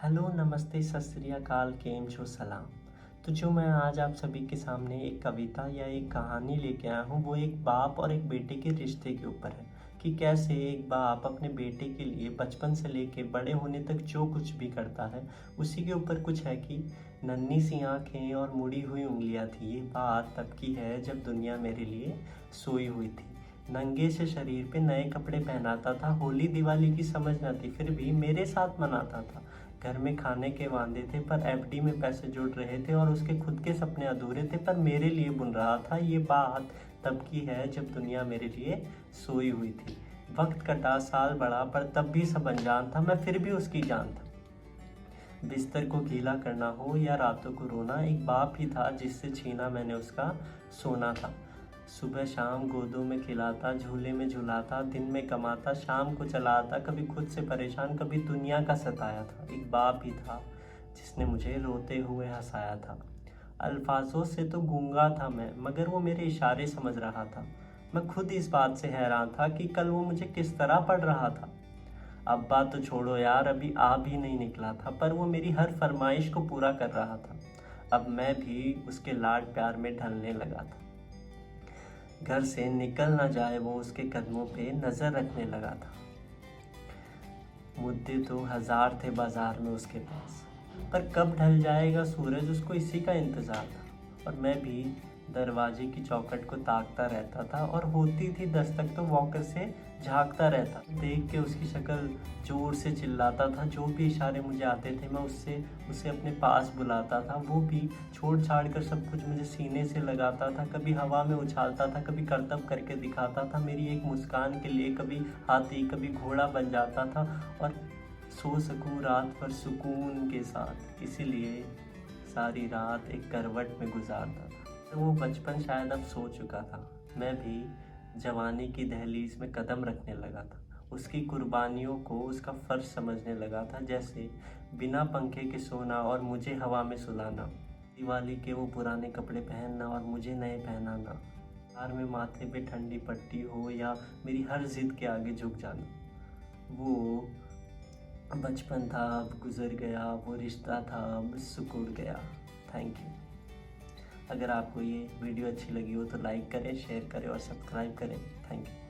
Hello, नमस्ते, सत श्री अकाल, केम छो, सलाम। तो जो मैं आज आप सभी के सामने एक कविता या एक कहानी लेके आया हूँ, वो एक बाप और एक बेटे के रिश्ते के ऊपर है कि कैसे एक बाप अपने बेटे के लिए बचपन से लेके बड़े होने तक जो कुछ भी करता है, उसी के ऊपर कुछ है कि नन्ही सी आँखें और मुड़ी हुई उँगलियाँ थी। ये बात तब की है जब दुनिया मेरे लिए सोई हुई थी। नंगे से शरीर पे नए कपड़े पहनाता था, होली दिवाली की समझ न थी, फिर भी मेरे साथ मनाता था। घर में खाने के वांदे थे पर एफडी में पैसे जुड़ रहे थे और उसके खुद के सपने अधूरे थे पर मेरे लिए बुन रहा था। ये बात तब की है जब दुनिया मेरे लिए सोई हुई थी। वक्त कटा, साल बढ़ा, पर तब भी सब अनजान था, मैं फिर भी उसकी जान था। बिस्तर को गीला करना हो या रातों को रोना, एक बाप ही था जिससे छीना मैंने उसका सोना था। सुबह शाम गोदों में खिलाता, झूले में झुलाता, दिन में कमाता, शाम को चलाता, कभी खुद से परेशान, कभी दुनिया का सताया था। एक बाप ही था जिसने मुझे रोते हुए हंसाया था। अल्फाजों से तो गूंगा था मैं, मगर वो मेरे इशारे समझ रहा था। मैं खुद इस बात से हैरान था कि कल वो मुझे किस तरह पढ़ रहा था। अब्बा तो छोड़ो यार, अभी आ भी नहीं निकला था, पर वो मेरी हर फरमाइश को पूरा कर रहा था। अब मैं भी उसके लाड प्यार में ढलने लगा था। घर से निकल ना जाए वो उसके कदमों पे नज़र रखने लगा था। मुद्दे तो हजार थे बाजार में उसके पास, पर कब ढल जाएगा सूरज, उसको इसी का इंतज़ार था। और मैं भी दरवाजे की चौखट को ताकता रहता था और होती थी दस्तक तो वॉकर से झांकता रहता। देख के उसकी शक्ल जोर से चिल्लाता था, जो भी इशारे मुझे आते थे मैं उसे अपने पास बुलाता था। वो भी छोड़ छाड़ कर सब कुछ मुझे सीने से लगाता था, कभी हवा में उछालता था, कभी करतब करके दिखाता था। मेरी एक मुस्कान के लिए कभी हाथी कभी घोड़ा बन जाता था और सो सकूं रात भर सुकून के साथ, इसीलिए सारी रात एक करवट में गुजारता था। तो वो बचपन शायद अब सो चुका था, मैं भी जवानी की दहलीज में कदम रखने लगा था। उसकी कुर्बानियों को उसका फ़र्ज समझने लगा था, जैसे बिना पंखे के सोना और मुझे हवा में सुलाना, दिवाली के वो पुराने कपड़े पहनना और मुझे नए पहनाना, हार में माथे पे ठंडी पट्टी हो या मेरी हर जिद के आगे झुक जाना। वो बचपन था अब गुजर गया, वो रिश्ता था अब सिकुड़ गया। Thank you. अगर आपको ये वीडियो अच्छी लगी हो तो लाइक करें, शेयर करें और सब्सक्राइब करें। Thank you.